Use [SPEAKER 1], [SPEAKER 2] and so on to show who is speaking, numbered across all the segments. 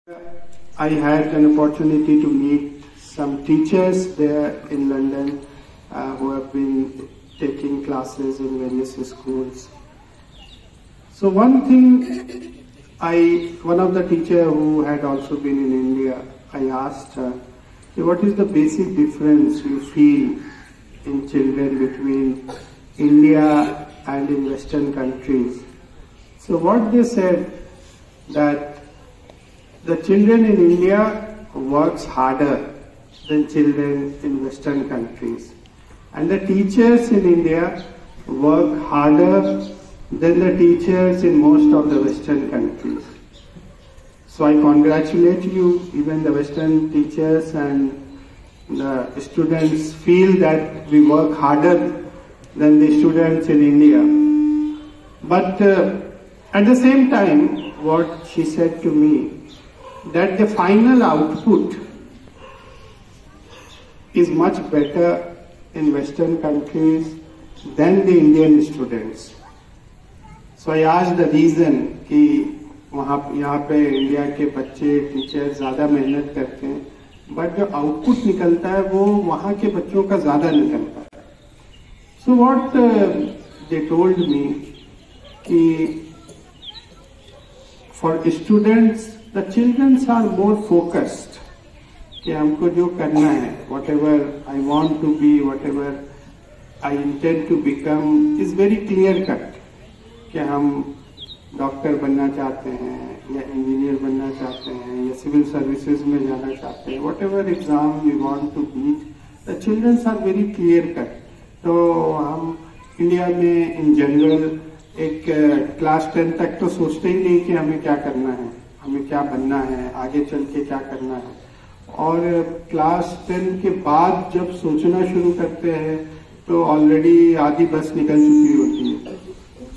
[SPEAKER 1] I had an opportunity to meet some teachers there in London who have been taking classes in various schools. So one of the teacher who had also been in India, I asked her, what is the basic difference you feel in children between India and in Western countries? So what they said, that the children in India works harder than children in Western countries, and the teachers in India work harder than the teachers in most of the Western countries. So I congratulate you, even the Western teachers and the students feel that we work harder than the students in India. But at the same time, what she said to me, that the final output is much better in Western countries than the Indian students. So I asked the reason कि यहाँ पे India के बच्चे teacher ज़्यादा मेहनत करते हैं, but जो आउटपुट निकलता है वो वहाँ के बच्चों का ज़्यादा निकलता है. So what they told me कि for students, the children are more focused कि हमको जो करना है, whatever I want to be, whatever I intend to become is very clear cut. कि हम डॉक्टर बनना चाहते हैं या इंजीनियर बनना चाहते हैं या सिविल सर्विसेज में जाना चाहते हैं, whatever exam we want to beat, the children are very clear cut. तो हम इंडिया में इन जनरल एक क्लास 10 तक तो सोचते ही नहीं कि हमें क्या करना है, हमें क्या बनना है, आगे चल के क्या करना है. और क्लास 10 के बाद जब सोचना शुरू करते हैं तो ऑलरेडी आधी बस निकल चुकी होती है.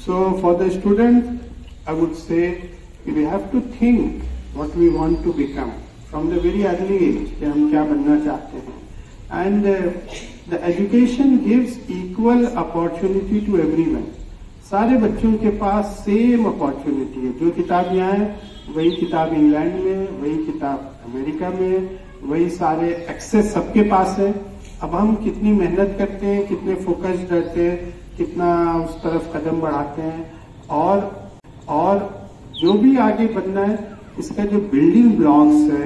[SPEAKER 1] So for the student, I would say we have to think what we want to become from the very early age कि हम क्या बनना चाहते हैं. And the education gives equal opportunity to everyone. सारे बच्चों के पास सेम अपॉर्चुनिटी है. जो किताब यहाँ है वही किताब इंग्लैंड में, वही किताब अमेरिका में, वही सारे एक्सेस सबके पास है. अब हम कितनी मेहनत करते हैं, कितने फोकस्ड रहते हैं, कितना उस तरफ कदम बढ़ाते हैं, और जो भी आगे बनना है इसका जो बिल्डिंग ब्लॉक्स है,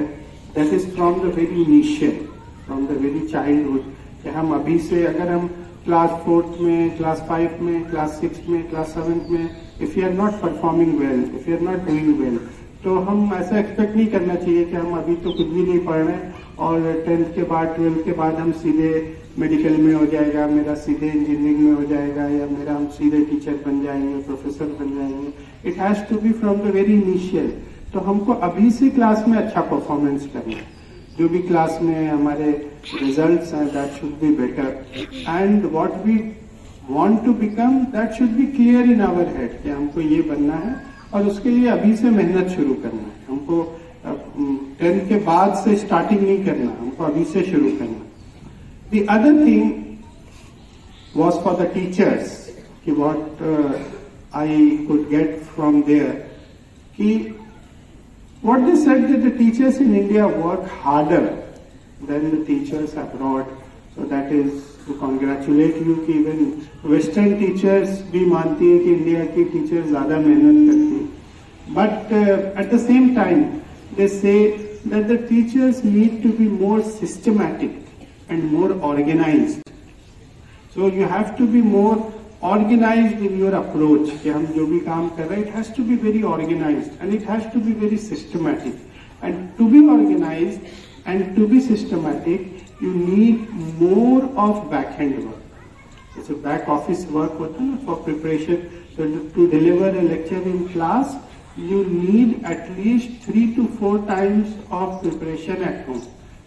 [SPEAKER 1] that is from the very initial, from the very childhood. कि हम अभी से अगर हम क्लास 4th में, क्लास 5 में, क्लास 6 में, क्लास 7th में, if you are not performing well, if you are not doing well, तो हम ऐसा एक्सपेक्ट नहीं करना चाहिए कि हम अभी तो कुछ भी नहीं पढ़ रहे हैं और 10th के बाद 12th के बाद हम सीधे मेडिकल में हो जाएगा, मेरा सीधे इंजीनियरिंग में हो जाएगा, या मेरा हम सीधे टीचर बन जाएंगे, प्रोफेसर बन जाएंगे. It has to be from the very initial. तो हमको अभी से क्लास में अच्छा परफॉर्मेंस करना है. जो भी क्लास में हमारे रिजल्ट्स हैं, that should be better, and what we want to become, that should be clear in our head कि हमको ये बनना है और उसके लिए अभी से मेहनत शुरू करना है. हमको 10th के बाद से स्टार्टिंग नहीं करना, हमको अभी से शुरू करना. The other thing was for the teachers, कि what I could get from there, कि what they said that the teachers in India work harder than the teachers abroad. So that is to congratulate you कि even Western teachers भी मानती है कि India की teacher ज्यादा मेहनत करती है. But at the same time they say that the teachers need to be more systematic and more organized. So you have to be more organized in your approach कि हम जो भी काम कर रहे हैं, it has to be very organized and it has to be very systematic. And to be organized and to be systematic, you need more of back-end work. जैसे back office work होता है ना for preparation. So to deliver a lecture in class, you need at least 3 to 4 times of preparation at home.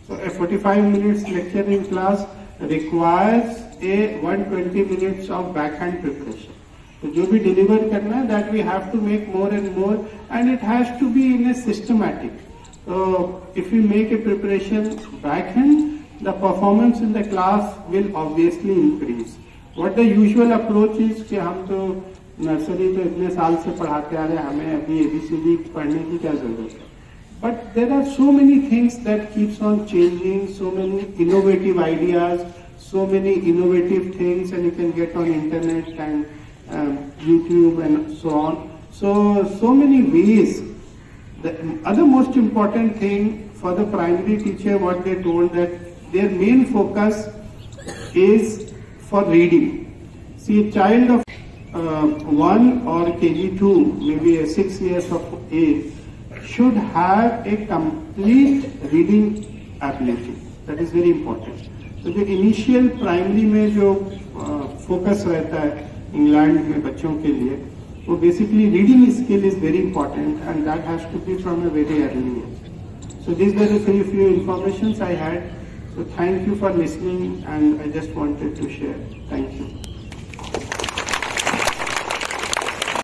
[SPEAKER 1] So a 45 minutes lecture in class requires a 120 minutes of backhand preparation. So जो भी deliver करना है, that we have to make more and more, and it has to be in a systematic. So if we make a preparation backhand, the performance in the class will obviously increase. What the usual approach is कि हम तो nursery तो इतने साल से पढ़ाते आ रहे हैं, हमें अभी ABCD पढ़ने की क्या जरूरत है. But there are so many things that keeps on changing, so many innovative ideas, so many innovative things, and you can get on internet and YouTube and so on. So many ways. The other most important thing for the primary teacher, what they told, that their main focus is for reading. See, a child of 1 or KG2, maybe 6 years of age, should have a complete reading ability. That is very important. So the initial primary में जो focus रहता है England में बच्चों के लिए, वो basically reading skill is very important, and that has to be from a very early age. So these were the few informations I had. So thank you for listening, and I just wanted to share. Thank you.